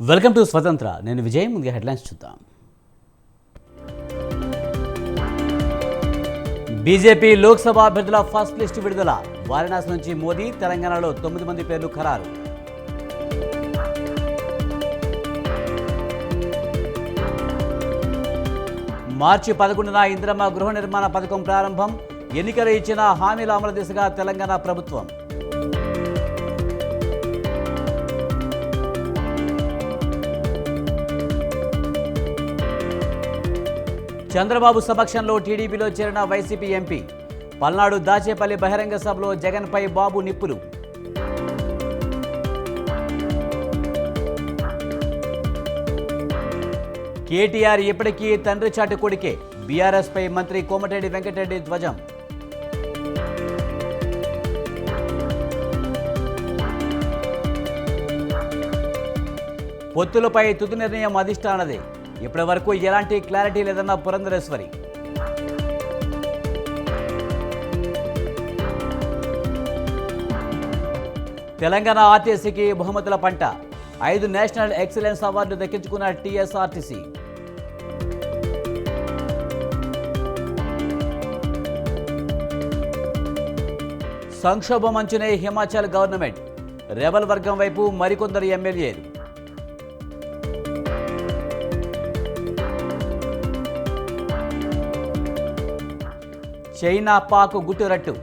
Welcome to స్వతంత్ర. నేను విజయ్. ముందుగా హెడ్లైన్స్ చూద్దాం. బీజేపీ లోక్సభ అభ్యర్థుల ఫస్ట్ లిస్ట్ విడుదల. వారణాసి నుంచి మోదీ, తెలంగాణలో 9 మంది పేర్లు ఖరారు. మార్చి 11న ఇందిరమ్మ గృహ నిర్మాణ పథకం ప్రారంభం. ఎన్నికలు ఇచ్చిన హామీల అమలు దిశగా తెలంగాణ ప్రభుత్వం. చంద్రబాబు సమక్షంలో టీడీపీలో చేరిన వైసీపీ ఎంపీ. పల్నాడు దాచేపల్లి బహిరంగ సభలో జగన్పై బాబు నిప్పులు. కేటీఆర్ ఇప్పటికీ తండ్రి చాటు కొడుకే. బీఆర్ఎస్పై మంత్రి కోమటిరెడ్డి వెంకటరెడ్డి ధ్వజం. పొత్తులపై తుది నిర్ణయం అధిష్టానదే. ఇప్పటి వరకు ఎలాంటి క్లారిటీ లేదన్న పురంధరేశ్వరి. తెలంగాణ ఆర్టీసీకి బహుమతుల పంట. 5 నేషనల్ ఎక్సలెన్స్ అవార్డు దక్కించుకున్న టీఎస్ఆర్టీసీ. సంక్షోభం అంచునే హిమాచల్ గవర్నమెంట్. రెబల్ వర్గం వైపు మరికొందరు ఎమ్మెల్యేలు. చైనా పాక్ గుట్టురట్టు.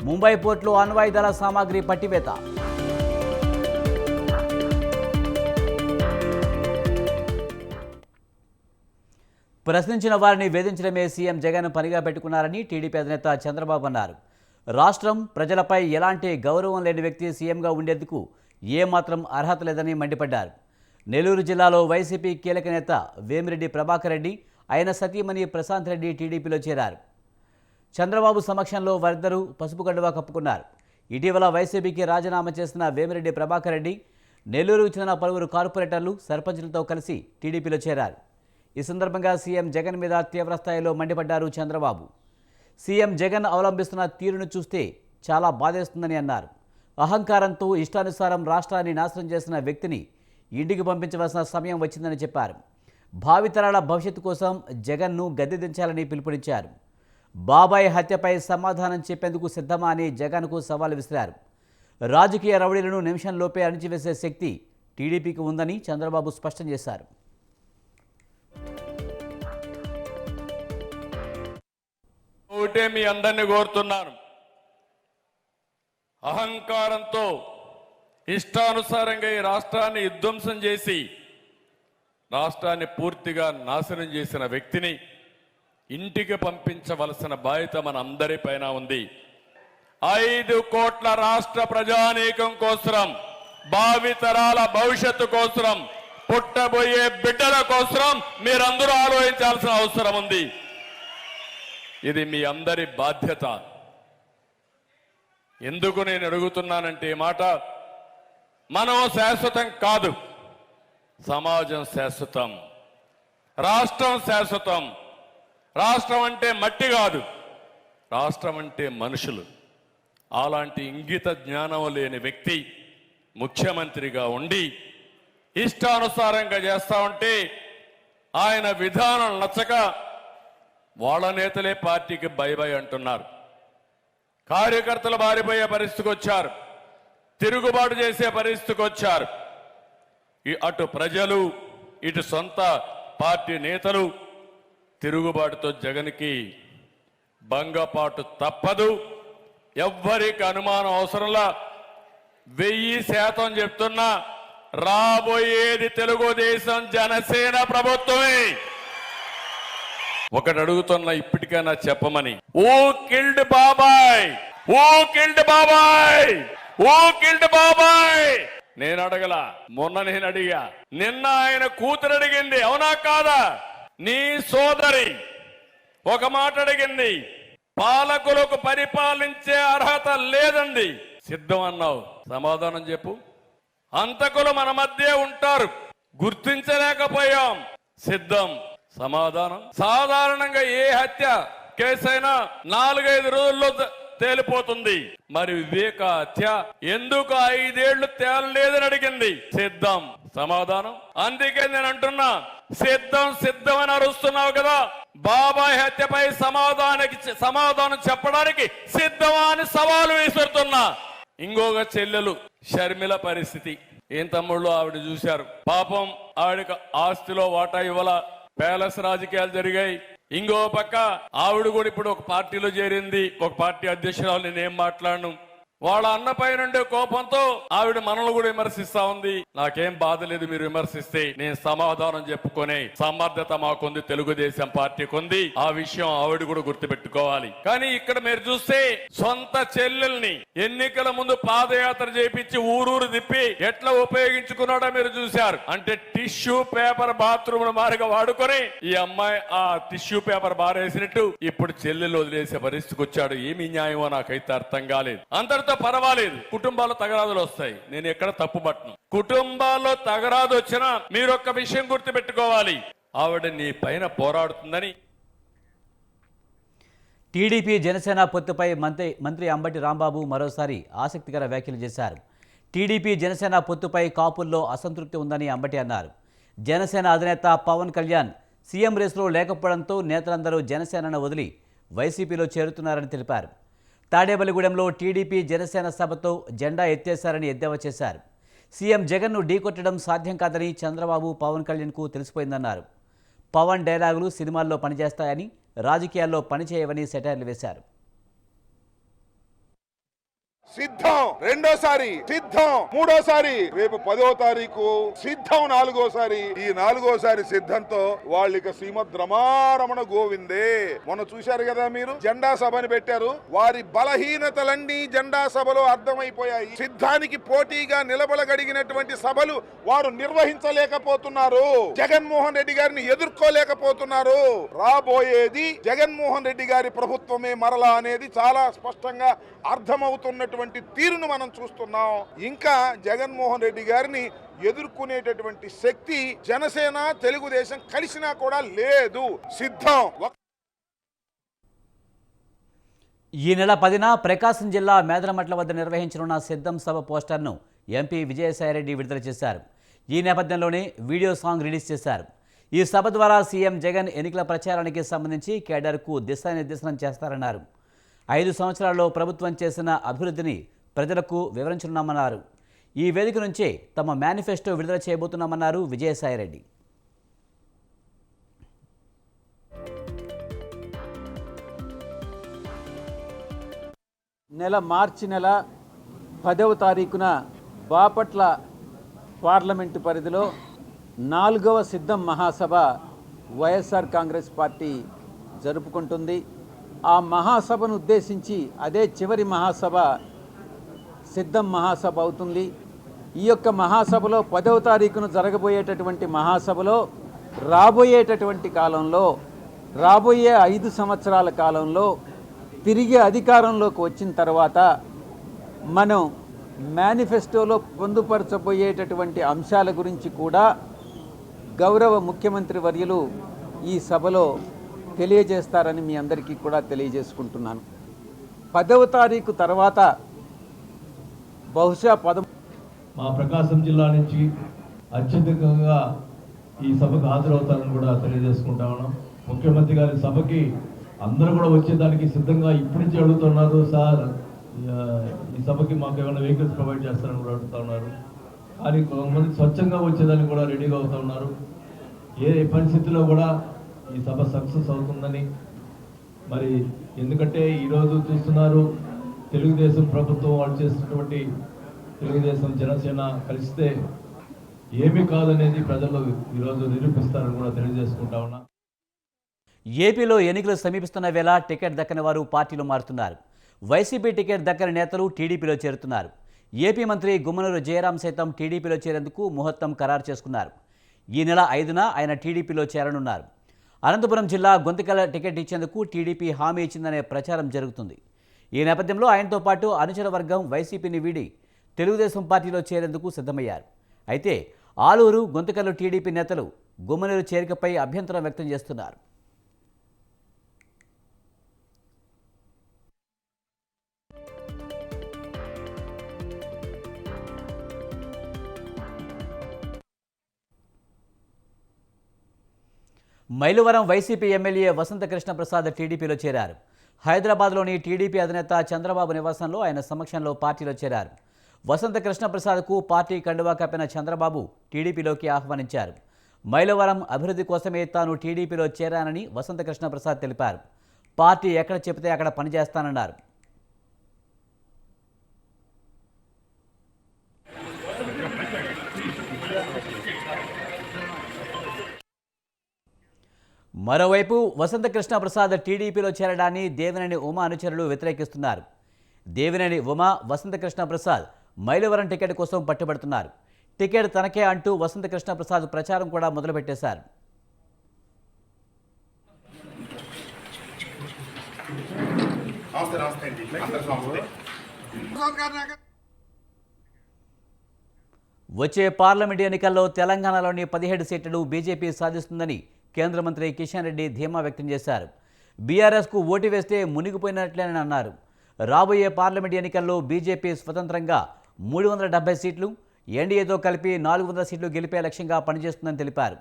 ముంబై పోర్టులో అణ్వాయుధాల సామాగ్రి పట్టివేత. ప్రశ్నించిన వారిని వేధించడమే సీఎం జగన్ పనిగా పెట్టుకున్నారని టీడీపీ అధినేత చంద్రబాబు అన్నారు. రాష్ట్రం ప్రజలపై ఎలాంటి గౌరవం లేని వ్యక్తి సీఎంగా ఉండేందుకు ఏమాత్రం అర్హత లేదని మండిపడ్డారు. నెల్లూరు జిల్లాలో వైసీపీ కీలక నేత వేమిరెడ్డి ప్రభాకర్ రెడ్డి, ఆయన సతీమణి ప్రశాంత్ రెడ్డి టీడీపీలో చేరారు. చంద్రబాబు సమక్షంలో వారిద్దరూ పసుపు కండువా కప్పుకున్నారు. ఇటీవల వైసీపీకి రాజీనామా చేసిన వేమిరెడ్డి ప్రభాకర్ రెడ్డి నెల్లూరుకు చెందిన పలువురు కార్పొరేటర్లు, సర్పంచులతో కలిసి టీడీపీలో చేరారు. ఈ సందర్భంగా సీఎం జగన్ మీద తీవ్రస్థాయిలో మండిపడ్డారు చంద్రబాబు. సీఎం జగన్ అవలంబిస్తున్న తీరును చూస్తే చాలా బాధేస్తుందని అన్నారు. అహంకారంతో ఇష్టానుసారం రాష్ట్రాన్ని నాశనం చేసిన వ్యక్తిని ఇంటికి పంపించవలసిన సమయం వచ్చిందని చెప్పారు. భావితరాల భవిష్యత్తు కోసం జగన్ను గద్దె దించాలని పిలుపునిచ్చారు. బాబాయ్ హత్యపై సమాధానం చెప్పేందుకు సిద్ధమా అని జగన్కు సవాల్ విసిరారు. రాజకీయ రౌడీలను నిమిషంలోపే అణిచివేసే శక్తి టీడీపీకి ఉందని చంద్రబాబు స్పష్టం చేశారు. ఒకటే మీ అందరినీ కోరుతున్నాను, అహంకారంతో ఇష్టానుసారంగా ఈ రాష్ట్రాన్ని విధ్వంసం చేసి రాష్ట్రాన్ని పూర్తిగా నాశనం చేసిన వ్యక్తిని ఇంటికి పంపించవలసిన బాధ్యత మన అందరిపైన ఉంది. 5 కోట్ల రాష్ట్ర ప్రజానీకం కోసం, భావితరాల భవిష్యత్తు కోసం, పుట్టబోయే బిడ్డల కోసం మీరందరూ ఆలోచించాల్సిన అవసరం ఉంది. ఇది మీ అందరి బాధ్యత. ఎందుకు నేను అడుగుతున్నానంటే ఈ మాట, మనం శాశ్వతం కాదు, సమాజం శాశ్వతం, రాష్ట్రం శాశ్వతం. రాష్ట్రం అంటే మట్టి కాదు, రాష్ట్రం అంటే మనుషులు. అలాంటి ఇంగిత జ్ఞానం లేని వ్యక్తి ముఖ్యమంత్రిగా ఉండి ఇష్టానుసారంగా చేస్తా ఉంటే ఆయన విధానం నచ్చక వాళ్ళ నేతలే పార్టీకి బై అంటున్నారు. కార్యకర్తలు బారిపోయే పరిస్థితికి వచ్చారు, తిరుగుబాటు చేసే పరిస్థితికి వచ్చారు. అటు ప్రజలు, ఇటు సొంత పార్టీ నేతలు తిరుగుబాటుతో జగన్కి భంగపాటు తప్పదు. ఎవ్వరికి అనుమానం అవసరంలా 1000% చెప్తున్నా, రాబోయేది తెలుగుదేశం జనసేన ప్రభుత్వమే. ఒకటి అడుగుతున్నా, ఇప్పటికైనా చెప్పమని. ఓ కిల్డ్ బాబాయ్, ఓ కిల్డ్ బాబాయ్, ఓ కిల్డ్ బాబాయ్. నేను అడగల, మొన్న నేను అడిగా, నిన్న ఆయన కూతురు అడిగింది, అవునా కాదా? నీ సోదరి ఒక మాట అడిగింది, పాలకులకు పరిపాలించే అర్హత లేదండి, సిద్ధం అన్నావు. సమాధానం చెప్పు. హంతకులు మన మధ్య ఉంటారు, గుర్తించలేకపోయాం, సిద్ధం. సమాధానం. సాధారణంగా ఏ హత్య కేసైనా 4-5 రోజుల్లో తేలిపోతుంది. మరి వివేక హత్య ఎందుకు 5 ఏళ్లు తేలలేదని అడిగింది. సిద్ధం. సమాధానం? అందుకే నేను అంటున్నా, సిద్ధం సిద్ధం అని అరుస్తున్నావు కదా, బాబాయ్ హత్యపై సమాధానం చెప్పడానికి సిద్ధమా అని సవాలు విసురుతున్నా. ఇంకొక చెల్లెలు షర్మిల పరిస్థితి ఏం తమ్ముళ్ళు, ఆవిడ చూశారు. పాపం ఆవిడకి ఆస్తిలో వాటా ఇవ్వాల, ప్యాలెస్ రాజకీయాలు జరిగాయి. ఇంకో పక్క ఆవిడ కూడా ఇప్పుడు ఒక పార్టీలో చేరింది, ఒక పార్టీ అధ్యక్షురాలు. నేనేం మాట్లాడను. వాళ్ళ అన్నపై నుండే కోపంతో ఆవిడ మనల్ని కూడా విమర్శిస్తా ఉంది. నాకేం బాధ లేదు, మీరు విమర్శిస్తే నేను సమాధానం చెప్పుకునే సమర్థత మాకుంది, తెలుగుదేశం పార్టీకి ఉంది. ఆ విషయం ఆవిడ కూడా గుర్తుపెట్టుకోవాలి. కానీ ఇక్కడ మీరు చూస్తే సొంత చెల్లెల్ని ఎన్నికల ముందు పాదయాత్ర చేపించి ఊరూరు తిప్పి ఎట్లా ఉపయోగించుకున్నాడో మీరు చూశారు. అంటే టిష్యూ పేపర్ బాత్రూమ్ మారిగా వాడుకొని ఈ అమ్మాయి ఆ టిష్యూ పేపర్ బారేసినట్టు ఇప్పుడు చెల్లెలు వదిలేసే పరిస్థితికి వచ్చాడు. ఏమి న్యాయమో నాకైతే అర్థం కాలేదు. అందరితో పర్వాలేదు, కుటుంబాల్లో తగరాదులు వస్తాయి, నేను ఎక్కడ తప్పు పట్టను. కుటుంబాల్లో తగరాదు వచ్చినా మీరు ఒక్క విషయం గుర్తుపెట్టుకోవాలి, ఆవిడ నీ పైన పోరాడుతుందని. టీడీపీ జనసేన పొత్తుపై మంత్రి అంబటి రాంబాబు మరోసారి ఆసక్తికర వ్యాఖ్యలు చేశారు. టీడీపీ జనసేన పొత్తుపై కాపుల్లో అసంతృప్తి ఉందని అంబటి అన్నారు. జనసేన అధినేత పవన్ కళ్యాణ్ సీఎం రేసులో లేకపోవడంతో నేతలందరూ జనసేనను వదిలి వైసీపీలో చేరుతున్నారని తెలిపారు. తాడేపల్లిగూడెంలో టీడీపీ జనసేన సభతో జెండా ఎత్తేశారని ఎద్దేవా చేశారు. సీఎం జగన్ను ఢీకొట్టడం సాధ్యం కాదని చంద్రబాబు పవన్ కళ్యాణ్కు తెలిసిపోయిందన్నారు. పవన్ డైలాగులు సినిమాల్లో పనిచేస్తాయని, రాజకీయాల్లో పనిచేయవని సెటైర్లు వేశారు. సిద్ధం రెండోసారి, సిద్ధం మూడోసారి, రేపు 10వ తారీఖు సిద్ధం నాలుగోసారి. ఈ నాలుగోసారి సిద్ధంతో వాళ్ళిక శ్రీమద్ రమారమణ గోవిందే. మొన్న చూశారు కదా మీరు, జెండా సభని పెట్టారు. వారి బలహీనతలన్నీ జెండా సభలో అర్థమైపోయాయి. సిద్ధానికి పోటీగా నిలబడగలిగినటువంటి సభలు వారు నిర్వహించలేకపోతున్నారు. జగన్మోహన్ రెడ్డి గారిని ఎదుర్కోలేకపోతున్నారు. రాబోయేది జగన్మోహన్ రెడ్డి గారి ప్రభుత్వమే మరలా అనేది చాలా స్పష్టంగా అర్థమవుతున్నటువంటి తీరును మనం చూస్తున్నాం. ఇంకా జగన్మోహన్ రెడ్డి గారిని ఎదుర్కొనేటటువంటి శక్తి జనసేన తెలుగుదేశం కలిసినా కూడా లేదు. సిద్ధం. ఈ నెల 10న ప్రకాశం జిల్లా మేదరమట్ల వద్ద నిర్వహించనున్న సిద్ధం సభ పోస్టర్ను ఎంపీ విజయసాయిరెడ్డి విడుదల చేశారు. ఈ నేపథ్యంలోనే వీడియో సాంగ్ రిలీజ్ చేశారు. ఈ సభ ద్వారా సీఎం జగన్ ఎన్నికల ప్రచారానికి సంబంధించి కేడర్కు దిశానిర్దేశనం చేస్తారన్నారు. 5 సంవత్సరాల్లో ప్రభుత్వం చేసిన అభివృద్ధిని ప్రజలకు వివరించనున్నామన్నారు. ఈ వేదిక నుంచే తమ మేనిఫెస్టో విడుదల చేయబోతున్నామన్నారు విజయసాయిరెడ్డి. మార్చి నెల 10వ తారీఖున బాపట్ల పార్లమెంటు పరిధిలో 4వ సిద్ధం మహాసభ వైఎస్ఆర్ కాంగ్రెస్ పార్టీ జరుపుకుంటుంది. ఆ మహాసభను ఉద్దేశించి అదే చివరి మహాసభ సిద్ధం మహాసభ అవుతుంది. ఈ యొక్క మహాసభలో 10వ తారీఖున జరగబోయేటటువంటి మహాసభలో రాబోయేటటువంటి కాలంలో, రాబోయే 5 సంవత్సరాల కాలంలో తిరిగి అధికారంలోకి వచ్చిన తర్వాత మనం మేనిఫెస్టోలో పొందుపరచబోయేటటువంటి అంశాల గురించి కూడా గౌరవ ముఖ్యమంత్రి వర్యులు ఈ సభలో తెలియజేస్తారని మీ అందరికీ కూడా తెలియజేసుకుంటున్నాను. 10వ తారీఖు తర్వాత బహుశా మా ప్రకాశం జిల్లా నుంచి అత్యధికంగా ఈ సభకు హాజరవుతారని కూడా తెలియజేసుకుంటా ఉన్నాం. ముఖ్యమంత్రి గారి సభకి అందరూ కూడా వచ్చేదానికి సిద్ధంగా ఇప్పటి నుంచి అడుగుతున్నారు. సార్, ఈ సభకి మాకు ఏమైనా వెహికల్స్ ప్రొవైడ్ చేస్తారని కూడా అడుగుతూ ఉన్నారు. కానీ కొంతమంది స్వచ్ఛంగా వచ్చేదానికి కూడా రెడీగా అవుతూ ఉన్నారు. ఏ పరిస్థితుల్లో కూడా ఈ సభ సక్సెస్ అవుతుందని. మరి ఎందుకంటే ఈరోజు చూస్తున్నారు, తెలుగుదేశం ప్రభుత్వం వాళ్ళు చేస్తున్నటువంటి తెలుగుదేశం జనసేన కలిస్తే ఏమీ కాదనేది ప్రజలు ఈరోజు నిరూపిస్తారని కూడా తెలియజేసుకుంటా ఉన్నా. ఏపీలో ఎన్నికలు సమీపిస్తున్న వేళ టికెట్ దక్కని వారు పార్టీలు మారుతున్నారు. వైసీపీ టికెట్ దక్కని నేతలు టీడీపీలో చేరుతున్నారు. ఏపీ మంత్రి గుమ్మనూరు జయరాం సైతం టీడీపీలో చేరేందుకు ముహూర్తం ఖరారు చేసుకున్నారు. ఈ నెల 5న ఆయన టీడీపీలో చేరనున్నారు. అనంతపురం జిల్లా గొంతకల్ టికెట్ ఇచ్చేందుకు టీడీపీ హామీ ఇచ్చిందనే ప్రచారం జరుగుతుంది. ఈ నేపథ్యంలో ఆయనతో పాటు అనుచర వర్గం వైసీపీని వీడి తెలుగుదేశం పార్టీలో చేరేందుకు సిద్ధమయ్యారు. అయితే ఆలూరు, గొంతకల్ టీడీపీ నేతలు గుమ్మనూరు చేరికపై అభ్యంతరం వ్యక్తం చేస్తున్నారు. మైలవరం వైసీపీ ఎమ్మెల్యే వసంత కృష్ణప్రసాద్ టీడీపీలో చేరారు. హైదరాబాద్లోని టీడీపీ అధినేత చంద్రబాబు నివాసంలో ఆయన సమక్షంలో పార్టీలో చేరారు. వసంత కృష్ణప్రసాద్కు పార్టీ కండువా కప్పిన చంద్రబాబు టీడీపీలోకి ఆహ్వానించారు. మైలవరం అభివృద్ధి కోసమే తాను టీడీపీలో చేరానని వసంత కృష్ణప్రసాద్ తెలిపారు. పార్టీ ఎక్కడ చెబితే అక్కడ పనిచేస్తానన్నారు. మరోవైపు వసంత కృష్ణప్రసాద్ టీడీపీలో చేరడాన్ని దేవినేని ఉమా అనుచరులు వ్యతిరేకిస్తున్నారు. దేవినేని ఉమా వసంత కృష్ణప్రసాద్ మైలవరం టికెట్ కోసం పట్టుబడుతున్నారు. టికెట్ తనకే అంటూ వసంత కృష్ణప్రసాద్ ప్రచారం కూడా మొదలుపెట్టేశారు. వచ్చే పార్లమెంట్ ఎన్నికల్లో తెలంగాణలోని 17 సీట్లను బీజేపీ సాధిస్తుందని కేంద్ర మంత్రి కిషన్ రెడ్డి ధీమా వ్యక్తం చేశారు. బీఆర్ఎస్కు ఓటు వేస్తే మునిగిపోయినట్లేనని అన్నారు. రాబోయే పార్లమెంట్ ఎన్నికల్లో బీజేపీ స్వతంత్రంగా 370 సీట్లు, ఎన్డీఏతో కలిపి 400 సీట్లు గెలిపే లక్ష్యంగా పనిచేస్తుందని తెలిపారు.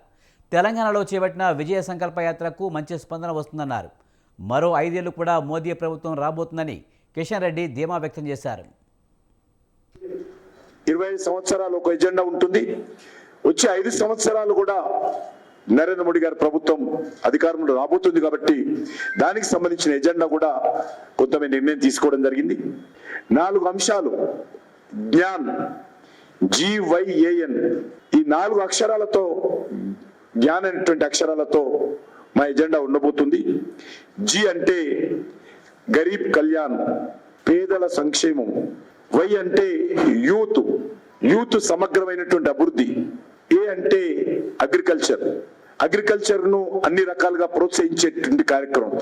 తెలంగాణలో చేపట్టిన విజయ సంకల్ప యాత్రకు మంచి స్పందన వస్తుందన్నారు. మరో 5 ఏళ్లు కూడా మోదీ ప్రభుత్వం రాబోతుందని కిషన్ రెడ్డి ధీమా వ్యక్తం చేశారు. 20 సంవత్సరాలు ఒక ఎజెండా ఉంటుంది. వచ్చే 5 సంవత్సరాలు కూడా నరేంద్ర మోడీ గారి ప్రభుత్వం అధికారంలో రాబోతుంది కాబట్టి దానికి సంబంధించిన ఎజెండా కూడా కొంత నిర్ణయం తీసుకోవడం జరిగింది. 4 అంశాలు జ్ఞాన్, GYAN, ఈ 4 అక్షరాలతో జ్ఞాన్ అనేటువంటి అక్షరాలతో మా ఎజెండా ఉండబోతుంది. జి అంటే గరీబ్ కళ్యాణ్, పేదల సంక్షేమం. వై అంటే యూత్ సమగ్రమైనటువంటి అభివృద్ధి. ఏ అంటే అగ్రికల్చర్ ను అన్ని రకాలుగా ప్రోత్సహించేటువంటి కార్యక్రమం.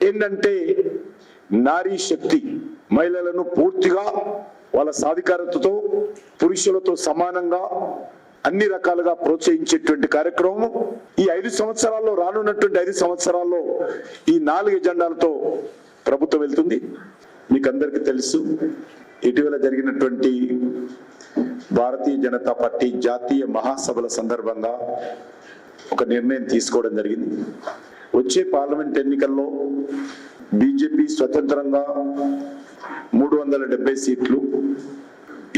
ఏంటంటే నారీ శక్తి, మహిళలను పూర్తిగా వాళ్ళ సాధికారతతో పురుషులతో సమానంగా అన్ని రకాలుగా ప్రోత్సహించేటువంటి కార్యక్రమం. ఈ 5 సంవత్సరాల్లో, రానున్నటువంటి 5 సంవత్సరాల్లో ఈ 4 ఎజెండాలతో ప్రభుత్వం వెళ్తుంది. మీకు అందరికీ తెలుసు, ఇటీవల జరిగినటువంటి భారతీయ జనతా పార్టీ జాతీయ మహాసభల సందర్భంగా ఒక నిర్ణయం తీసుకోవడం జరిగింది. వచ్చే పార్లమెంట్ ఎన్నికల్లో బీజేపీ స్వతంత్రంగా 370 సీట్లు,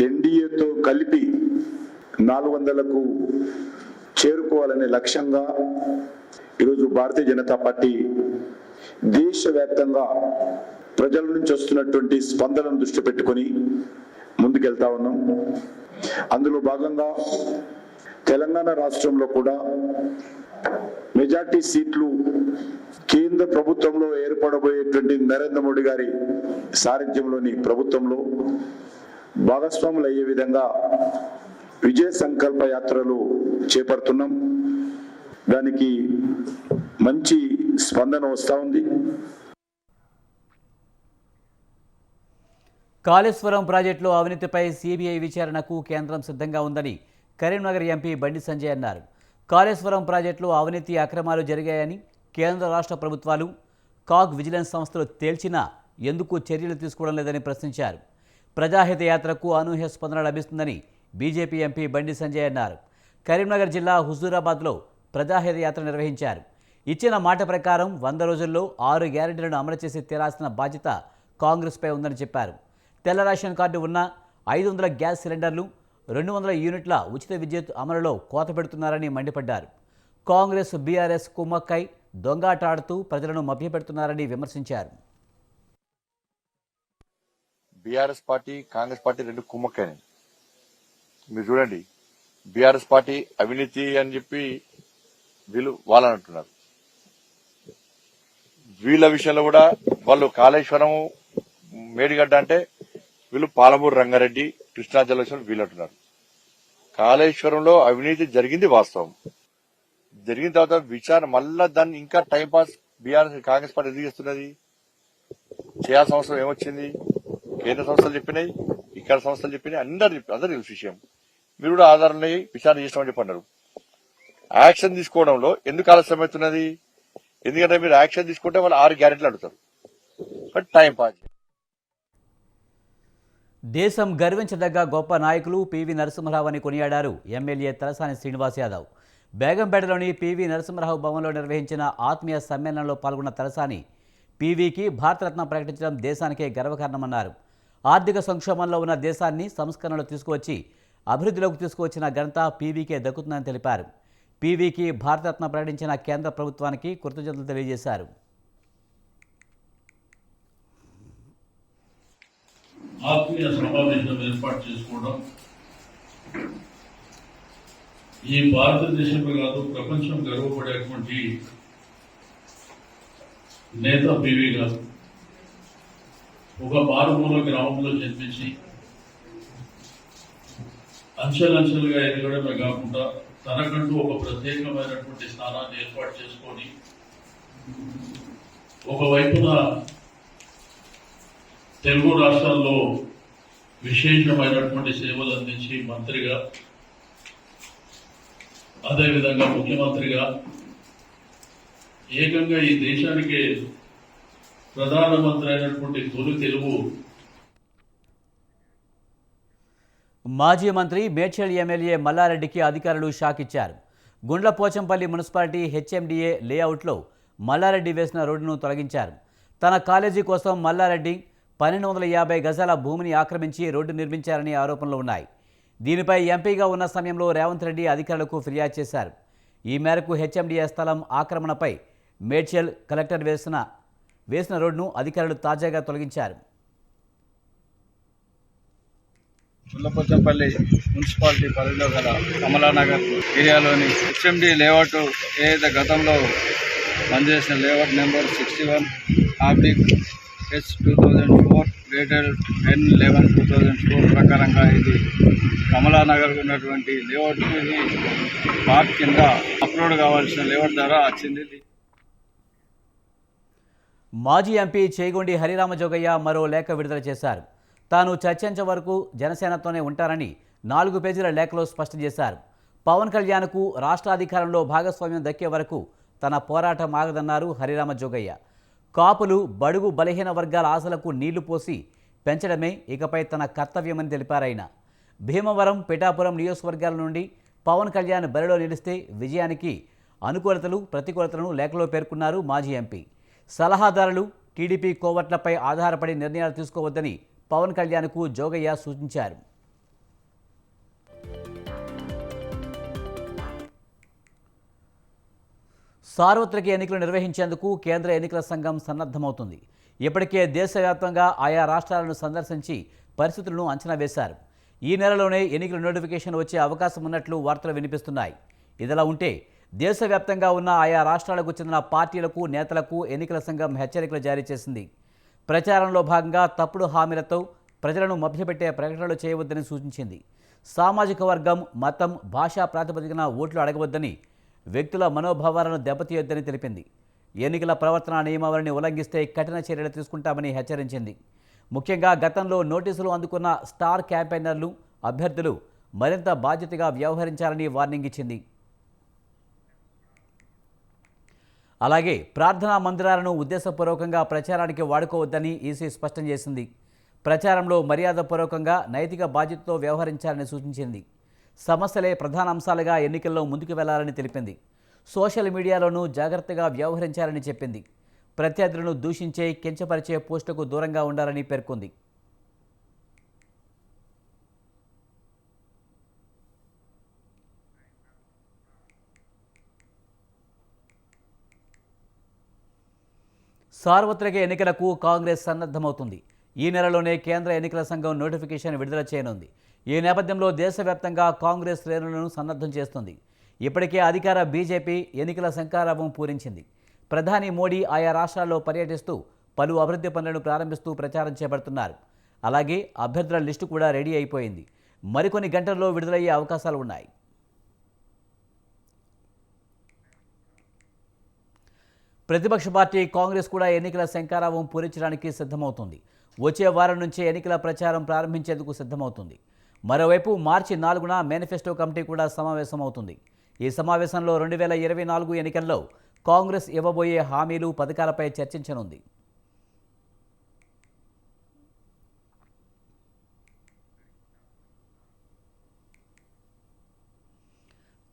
ఎన్డీఏతో కలిపి 400కు చేరుకోవాలనే లక్ష్యంగా ఈరోజు భారతీయ జనతా పార్టీ దేశవ్యాప్తంగా ప్రజల నుంచి వస్తున్నటువంటి స్పందనను దృష్టి పెట్టుకొని ముందుకెళ్తా ఉన్నాం. అందులో భాగంగా తెలంగాణ రాష్ట్రంలో కూడా మెజార్టీ సీట్లు కేంద్ర ప్రభుత్వంలో ఏర్పడబోయేటువంటి నరేంద్ర మోడీ గారి సారథ్యంలోని ప్రభుత్వంలో భాగస్వాములు అయ్యే విధంగా విజయ సంకల్ప యాత్రలు చేపడుతున్నాం. దానికి మంచి స్పందన వస్తూ ఉంది. కాళేశ్వరం ప్రాజెక్టులో అవినీతిపై సిబిఐ విచారణకు కేంద్రం సిద్ధంగా ఉందని కరీంనగర్ ఎంపీ బండి సంజయ్ అన్నారు. కాళేశ్వరం ప్రాజెక్టులో అవినీతి అక్రమాలు జరిగాయని కేంద్ర రాష్ట్ర ప్రభుత్వాలు, కాగ్ విజిలెన్స్ సంస్థలు తేల్చినా ఎందుకు చర్యలు తీసుకోవడం లేదని ప్రశ్నించారు. ప్రజాహిత యాత్రకు అనూహ్య స్పందన లభిస్తుందని బీజేపీ ఎంపీ బండి సంజయ్ అన్నారు. కరీంనగర్ జిల్లా హుజూరాబాద్లో ప్రజాహిత యాత్ర నిర్వహించారు. ఇచ్చిన మాట ప్రకారం 100 రోజుల్లో 6 గ్యారెంటీలను అమలు చేసి తీరాల్సిన బాధ్యత కాంగ్రెస్పై ఉందని చెప్పారు. తెల్ల రేషన్ కార్డు ఉన్న 500 గ్యాస్ సిలిండర్లు, 200 యూనిట్ల ఉచిత విద్యుత్ అమలులో కోత పెడుతున్నారని మండిపడ్డారు. కాంగ్రెస్, బీఆర్ఎస్ కుమ్మక్కై దొంగాట ఆడుతూ ప్రజలను మభ్యపెడుతున్నారని విమర్శించారు. బీఆర్ఎస్ పార్టీ, కాంగ్రెస్ పార్టీ రెండు కుమ్మక్కైనాయి. మీరు చూడండి, బీఆర్ఎస్ పార్టీ అవినీతి అని చెప్పి వీళ్ళు వాళ్ళని అంటున్నారు. వీళ్ళ విషయంలో కూడా వాళ్ళు కాళేశ్వరం, మేడిగడ్డ అంటే వీళ్ళు పాలమూరు రంగారెడ్డి, కృష్ణా జలాశయం వీళ్ళు అంటున్నారు. కాళేశ్వరంలో అవినీతి జరిగింది వాస్తవం. జరిగిన తర్వాత విచారణ మళ్ళా దాన్ని ఇంకా టైంపాస్ బీఆర్ఎస్ కాంగ్రెస్ పార్టీ ఎందుకు చేస్తున్నది? చేయాల్సిన అవసరం ఏమొచ్చింది? కేంద్ర సంస్థలు చెప్పినాయి, ఇక్కడ సంస్థలు చెప్పినాయి, అందరు తెలుసు విషయం. మీరు కూడా ఆధారాన్ని విచారణ చేసినామని చెప్పన్నారు. యాక్షన్ తీసుకోవడంలో ఎందుకు ఆలస్యం అవుతున్నది? ఎందుకంటే మీరు యాక్షన్ తీసుకుంటే వాళ్ళు 6 గ్యారెంటీలు అడుగుతారు. But time pass. దేశం గర్వించదగ్గ గొప్ప నాయకులు పివి నరసింహరావు అని కొనియాడారు ఎమ్మెల్యే తలసాని శ్రీనివాస్ యాదవ్. బేగంపేటలోని పివి నరసింహరావు భవన్లో నిర్వహించిన ఆత్మీయ సమ్మేళనంలో పాల్గొన్న తలసాని పివికి భారతరత్న ప్రకటించడం దేశానికే గర్వకారణమన్నారు. ఆర్థిక సంక్షోభంలో ఉన్న దేశాన్ని సంస్కరణలు తీసుకువచ్చి అభివృద్ధిలోకి తీసుకువచ్చిన ఘనత పివికే దక్కుతుందని తెలిపారు. పివికి భారతరత్న ప్రకటించిన కేంద్ర ప్రభుత్వానికి కృతజ్ఞతలు తెలియజేశారు. ఆత్మీయ సమావేశం ఏర్పాటు చేసుకోవడం ఈ భారతదేశంలో కాదు ప్రపంచం గర్వపడేటువంటి నేత పివి గారు ఒక మారుమూల గ్రామంలో జన్మించి అంచెలంచెలుగా ఎదగడమే కాకుండా తనకంటూ ఒక ప్రత్యేకమైనటువంటి స్థానాన్ని ఏర్పాటు చేసుకొని ఒకవైపున తెలుగు రాష్ట్రాల్లో విశేషమైనటువంటి సేవలు అందించి మంత్రిగా, అదేవిధంగా ముఖ్యమంత్రిగా, ఏకంగా ఈ దేశానికి ప్రధానమంత్రి అయినటువంటి తొలి తెలుగు మాజీ మంత్రి మేడ్చల్ ఎమ్మెల్యే మల్లారెడ్డికి అధికారులు షాక్ ఇచ్చారు. గుండ్లపోచంపల్లి మున్సిపాలిటీ హెచ్ఎండిఏ లేఅవుట్లో మల్లారెడ్డి వేసిన రోడ్డును తొలగించారు. తన కాలేజీ కోసం మల్లారెడ్డి 1250 గజాల భూమిని ఆక్రమించి రోడ్డు నిర్మించారని ఆరోపణలు ఉన్నాయి. దీనిపై ఎంపీగా ఉన్న సమయంలో రేవంత్ రెడ్డి అధికారులకు ఫిర్యాదు చేశారు. ఈ మేరకు హెచ్ఎండిఏ స్థలం ఆక్రమణపై మేడ్చల్ కలెక్టర్ వేసిన రోడ్డును అధికారులు తాజాగా తొలగించారు. గుండ్లపోచంపల్లి మున్సిపాలిటీ పరిధిలో గల కమలానగర్ ఏరియాలోని హెచ్ఎండి లేఅవుట్ ఏదైతే గతంలో బంద్ చేసిన లేఅవుట్ నెంబర్ 61/H/2004 డేటెడ్ 10/11/2004 ప్రకారంగా ఇది కమలానగర్ ఉన్నటువంటి లేఅవుట్ ఇది పార్క్ కింద అప్లోడ్ కావాల్సిన లేఅవుట్ ద్వారా వచ్చింది. మాజీ ఎంపీ చేగొండి హరిరామ జోగయ్య మరో లేఖ విడుదల చేశారు. తాను చర్చించే వరకు జనసేనతోనే ఉంటారని 4 పేజీల లేఖలో స్పష్టం చేశారు. పవన్ కళ్యాణ్కు రాష్ట్ర అధికారంలో భాగస్వామ్యం దక్కే వరకు తన పోరాటం ఆగదన్నారు హరిరామ జోగయ్య. కాపులు, బడుగు, బలహీన వర్గాల ఆశలకు నీళ్లు పోసి పెంచడమే ఇకపై తన కర్తవ్యమని తెలిపారాయన. భీమవరం, పిఠాపురం నియోజకవర్గాల నుండి పవన్ కళ్యాణ్ బరిలో నిలిస్తే విజయానికి అనుకూలతలు, ప్రతికూలతలను లేఖలో పేర్కొన్నారు మాజీ ఎంపీ. సలహాదారులు, టీడీపీ కోవట్లపై ఆధారపడి నిర్ణయాలు తీసుకోవద్దని పవన్ కళ్యాణ్కు జోగయ్య సూచించారు. సార్వత్రిక ఎన్నికలు నిర్వహించేందుకు కేంద్ర ఎన్నికల సంఘం సన్నద్ధమవుతుంది. ఇప్పటికే దేశవ్యాప్తంగా ఆయా రాష్ట్రాలను సందర్శించి పరిస్థితులను అంచనా వేశారు. ఈ నెలలోనే ఎన్నికల నోటిఫికేషన్ వచ్చే అవకాశం ఉన్నట్లు వార్తలు వినిపిస్తున్నాయి. ఇదిలా ఉంటే దేశవ్యాప్తంగా ఉన్న ఆయా రాష్ట్రాలకు చెందిన పార్టీలకు, నేతలకు ఎన్నికల సంఘం హెచ్చరికలు జారీ చేసింది. ప్రచారంలో భాగంగా తప్పుడు హామీలతో ప్రజలను మభ్యపెట్టే ప్రకటనలు చేయవద్దని సూచించింది. సామాజిక వర్గం, మతం, భాషా ప్రాతిపదికన ఓట్లు అడగవద్దని, వ్యక్తుల మనోభావాలను దెబ్బతీయొద్దని తెలిపింది. ఎన్నికల ప్రవర్తన నియమావళిని ఉల్లంఘిస్తే కఠిన చర్యలు తీసుకుంటామని హెచ్చరించింది. ముఖ్యంగా గతంలో నోటీసులు అందుకున్న స్టార్ క్యాంపెయినర్లు, అభ్యర్థులు మరింత బాధ్యతగా వ్యవహరించాలని వార్నింగ్ ఇచ్చింది. అలాగే ప్రార్థనా మందిరాలను ఉద్దేశపూర్వకంగా ప్రచారానికి వాడుకోవద్దని ఈసీ స్పష్టం చేసింది. ప్రచారంలో మర్యాదపూర్వకంగా, నైతిక బాధ్యతతో వ్యవహరించాలని సూచించింది. సమస్యలే ప్రధాన అంశాలుగా ఎన్నికల్లో ముందుకు వెళ్లాలని తెలిపింది. సోషల్ మీడియాలోనూ జాగ్రత్తగా వ్యవహరించాలని చెప్పింది. ప్రత్యర్థులను దూషించే, కించపరిచే పోస్టులకు దూరంగా ఉండాలని పేర్కొంది. సార్వత్రిక ఎన్నికలకు కాంగ్రెస్ సన్నద్ధమవుతుంది. ఈ నెలలోనే కేంద్ర ఎన్నికల సంఘం నోటిఫికేషన్ విడుదల చేయనుంది. ఈ నేపథ్యంలో దేశవ్యాప్తంగా కాంగ్రెస్ శ్రేణులను సన్నద్ధం చేస్తుంది. ఇప్పటికే అధికార బీజేపీ ఎన్నికల శంఖారావం పూరించింది. ప్రధాని మోడీ ఆయా రాష్ట్రాల్లో పర్యటిస్తూ పలు అభివృద్ధి పనులను ప్రారంభిస్తూ ప్రచారం చేపడుతున్నారు. అలాగే అభ్యర్థుల లిస్టు కూడా రెడీ అయిపోయింది. మరికొన్ని గంటల్లో విడుదలయ్యే అవకాశాలు ఉన్నాయి. ప్రతిపక్ష పార్టీ కాంగ్రెస్ కూడా ఎన్నికల శంఖారావం పూరించడానికి సిద్ధమవుతుంది. వచ్చే వారం నుంచే ఎన్నికల ప్రచారం ప్రారంభించేందుకు సిద్ధమవుతుంది. మరోవైపు మార్చి 4న మేనిఫెస్టో కమిటీ కూడా సమావేశమవుతుంది. ఈ సమావేశంలో 2024 ఎన్నికల్లో కాంగ్రెస్ ఇవ్వబోయే హామీలు, పథకాలపై చర్చించనుంది.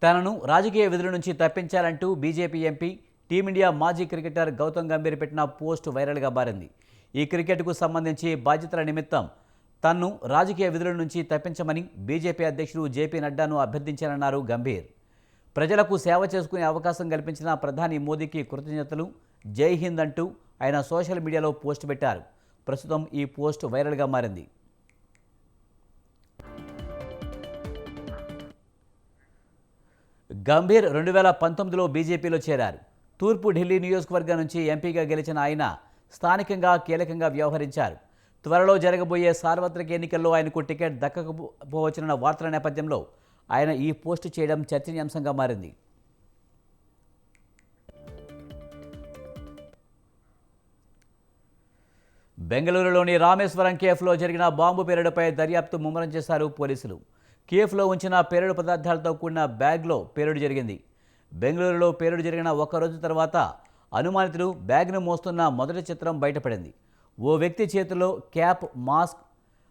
తనను రాజకీయ విధుల నుంచి తప్పించాలంటూ బీజేపీ ఎంపీ టీమిండియా మాజీ క్రికెటర్ గౌతమ్ గంభీర్ పెట్టిన పోస్ట్ వైరల్గా మారింది. ఈ క్రికెట్కు సంబంధించి బాధ్యతల నిమిత్తం తన్ను రాజకీయ విధుల నుంచి తప్పించమని బీజేపీ అధ్యక్షుడు జేపీ నడ్డాను అభ్యర్థించారన్నారు గంభీర్. ప్రజలకు సేవ చేసుకునే అవకాశం కల్పించిన ప్రధాని మోదీకి కృతజ్ఞతలు, జై హింద్ అంటూ ఆయన సోషల్ మీడియాలో పోస్ట్ పెట్టారు. ప్రస్తుతం ఈ పోస్ట్ వైరల్గా మారింది. గంభీర్ 2019లో బీజేపీలో చేరారు. తూర్పు ఢిల్లీ నియోజకవర్గం నుంచి ఎంపీగా గెలిచిన ఆయన స్థానికంగా కీలకంగా వ్యవహరించారు. త్వరలో జరగబోయే సార్వత్రిక ఎన్నికల్లో ఆయనకు టికెట్ దక్కకపోవచ్చిన వార్తల నేపథ్యంలో ఆయన ఈ పోస్టు చేయడం చర్చనీయాంశంగా మారింది. బెంగళూరులోని రామేశ్వరం కేఫ్లో జరిగిన బాంబు పేలుడుపై దర్యాప్తు ముమ్మరం చేశారు పోలీసులు. కేఫ్లో ఉంచిన పేలుడు పదార్థాలతో కూడిన బ్యాగ్లో పేలుడు జరిగింది. బెంగళూరులో పేలుడు జరిగిన ఒక్కరోజు తర్వాత అనుమానితులు బ్యాగ్ను మోస్తున్న మొదటి చిత్రం బయటపడింది. ఓ వ్యక్తి చేతిలో క్యాప్, మాస్క్,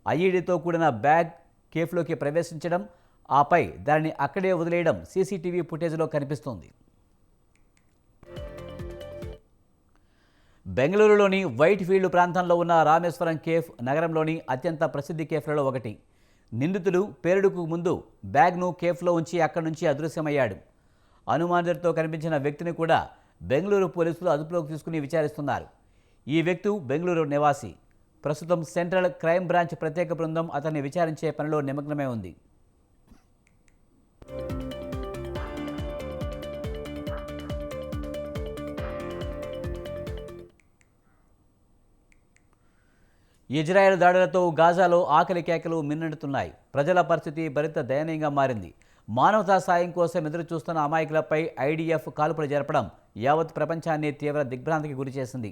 ఐఈడీతో కూడిన బ్యాగ్ కేఫ్లోకి ప్రవేశించడం, ఆపై దానిని అక్కడే వదిలేయడం సీసీటీవీ ఫుటేజ్లో కనిపిస్తోంది. బెంగళూరులోని వైట్ ఫీల్డ్ ప్రాంతంలో ఉన్న రామేశ్వరం కేఫ్ నగరంలోని అత్యంత ప్రసిద్ధి కేఫ్లలో ఒకటి. నిందితుడు పేలుడుకు ముందు బ్యాగ్ను కేఫ్లో ఉంచి అక్కడి నుంచి అదృశ్యమయ్యాడు. అనుమానితుడితో కనిపించిన వ్యక్తిని కూడా బెంగళూరు పోలీసులు అదుపులోకి తీసుకుని విచారిస్తున్నారు. ఈ వ్యక్తి బెంగళూరు నివాసి. ప్రస్తుతం సెంట్రల్ క్రైమ్ బ్రాంచ్ ప్రత్యేక బృందం అతన్ని విచారించే పనిలో నిమగ్నమై ఉంది. ఇజ్రాయెల్ దాడులతో గాజాలో ఆకలి కేకలు మిన్నెడుతున్నాయి. ప్రజల పరిస్థితి మరింత దయనీయంగా మారింది. మానవతా సాయం కోసం ఎదురు చూస్తున్న అమాయకులపై ఐడిఎఫ్ కాల్పులు జరపడం యావత్ ప్రపంచాన్ని తీవ్ర దిగ్భ్రాంతికి గురిచేసింది.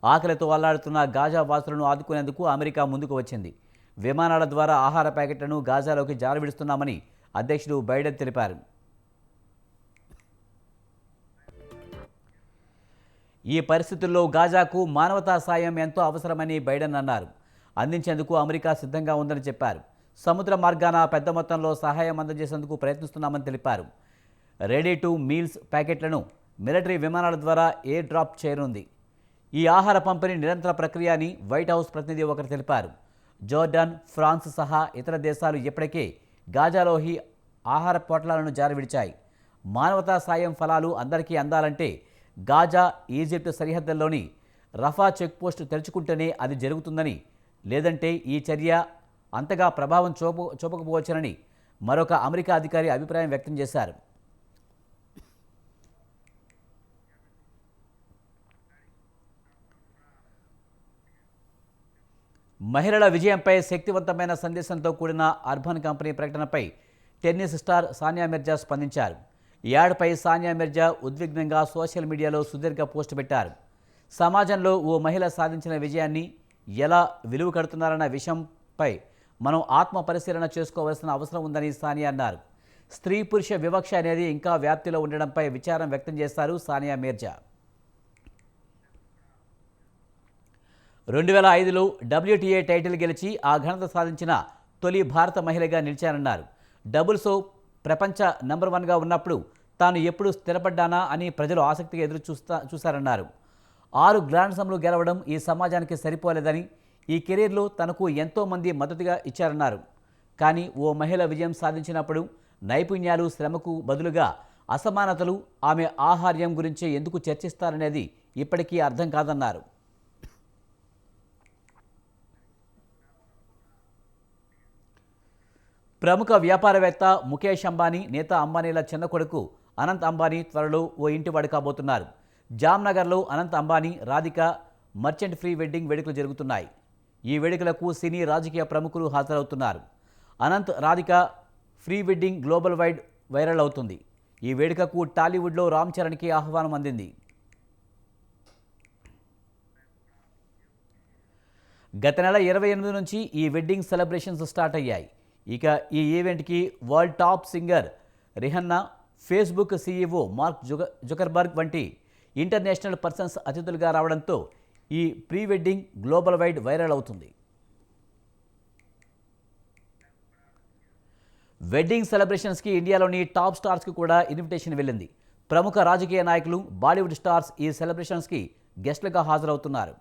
ఆకలితో అల్లాడుతున్న గాజా వాసులను ఆదుకునేందుకు అమెరికా ముందుకు వచ్చింది. విమానాల ద్వారా ఆహార ప్యాకెట్లను గాజాలోకి జారవిడుస్తున్నామని అధ్యక్షుడు బైడెన్ తెలిపారు. ఈ పరిస్థితుల్లో గాజాకు మానవతా సాయం ఎంతో అవసరమని బైడెన్ అన్నారు. అందించేందుకు అమెరికా సిద్ధంగా ఉందని చెప్పారు. సముద్ర మార్గాన పెద్ద మొత్తంలో సహాయం అందజేసేందుకు ప్రయత్నిస్తున్నామని తెలిపారు. రెడీ టు మీల్స్ ప్యాకెట్లను మిలిటరీ విమానాల ద్వారా ఎయిర్ డ్రాప్ చేయనుంది. ఈ ఆహార పంపిణీ నిరంతర ప్రక్రియ అని వైట్ హౌస్ ప్రతినిధి ఒకరు తెలిపారు. జోర్డాన్, ఫ్రాన్స్ సహా ఇతర దేశాలు ఇప్పటికే గాజాలో ఈ ఆహార పొట్లాలను జారవిడిచాయి. మానవతా సాయం ఫలాలు అందరికీ అందాలంటే గాజా, ఈజిప్ట్ సరిహద్దుల్లోని రఫా చెక్పోస్ట్ తెరుచుకుంటేనే అది జరుగుతుందని, లేదంటే ఈ చర్య అంతగా ప్రభావం చూపకపోవచ్చునని మరొక అమెరికా అధికారి అభిప్రాయం వ్యక్తం చేశారు. మహిళల విజయంపై శక్తివంతమైన సందేశంతో కూడిన అర్బన్ కంపెనీ ప్రకటనపై టెన్నిస్ స్టార్ సానియా మిర్జా స్పందించారు. ఈ యాడ్పై సానియా మిర్జా ఉద్విగ్నంగా సోషల్ మీడియాలో సుదీర్ఘ పోస్ట్ పెట్టారు. సమాజంలో ఓ మహిళ సాధించిన విజయాన్ని ఎలా విలువ కడుతున్నారన్న విషయంపై మనం ఆత్మ పరిశీలన చేసుకోవాల్సిన అవసరం ఉందని సానియా అన్నారు. స్త్రీ పురుష వివక్ష అనేది ఇంకా వ్యాప్తిలో ఉండడంపై విచారం వ్యక్తం చేశారు సానియా మిర్జా. 2005లో WTA టైటిల్ గెలిచి ఆ ఘనత సాధించిన తొలి భారత మహిళగా నిలిచారన్నారు. డబుల్స్లో ప్రపంచ నంబర్ 1గా ఉన్నప్పుడు తాను ఎప్పుడు స్థిరపడ్డానా అని ప్రజలు ఆసక్తిగా ఎదురు చూశారన్నారు. 6 గ్రాండ్ స్లామ్లు గెలవడం ఈ సమాజానికి సరిపోలేదని, ఈ కెరీర్లో తనకు ఎంతోమంది మద్దతుగా ఇచ్చారన్నారు. కానీ ఓ మహిళ విజయం సాధించినప్పుడు నైపుణ్యాలు, శ్రమకు బదులుగా అసమానతలు, ఆమె ఆహార్యం గురించి ఎందుకు చర్చిస్తారనేది ఇప్పటికీ అర్థం కాదన్నారు. ప్రముఖ వ్యాపారవేత్త ముఖేష్ అంబానీ, నేత అంబానీల చిన్న కొడుకు అనంత్ అంబానీ త్వరలో ఓ ఇంటివాడు కాబోతున్నారు. జామ్నగర్లో అనంత్ అంబానీ, రాధిక మర్చెంట్ ఫ్రీ వెడ్డింగ్ వేడుకలు జరుగుతున్నాయి. ఈ వేడుకలకు సినీ, రాజకీయ ప్రముఖులు హాజరవుతున్నారు. Anant, Radhika pre wedding global wide viral అవుతుంది. ఈ వేడుకకు టాలీవుడ్లో రామ్ చరణ్కి ఆహ్వానం అందింది. గత నెల 28 నుంచి ఈ వెడ్డింగ్ సెలబ్రేషన్స్ స్టార్ట్ అయ్యాయి. ఇక ఈ ఈవెంట్కి world top singer Rihanna, Facebook CEO mark Zuckerberg వంటి ఇంటర్నేషనల్ పర్సన్స్ అతిథులుగా రావడంతో ఈ pre wedding global wide viral అవుతుంది. వెడ్డింగ్ సెలబ్రేషన్స్కి ఇండియాలోని టాప్ స్టార్స్కి కూడా ఇన్విటేషన్ వెళ్ళింది. ప్రముఖ రాజకీయ నాయకులు, బాలీవుడ్ స్టార్స్ ఈ సెలబ్రేషన్స్కి గెస్ట్లుగా హాజరవుతున్నారు.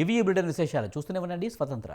ఇవి ఈ బ్రిటన్ విశేషాలు. చూస్తూనే ఉండండి స్వతంత్ర.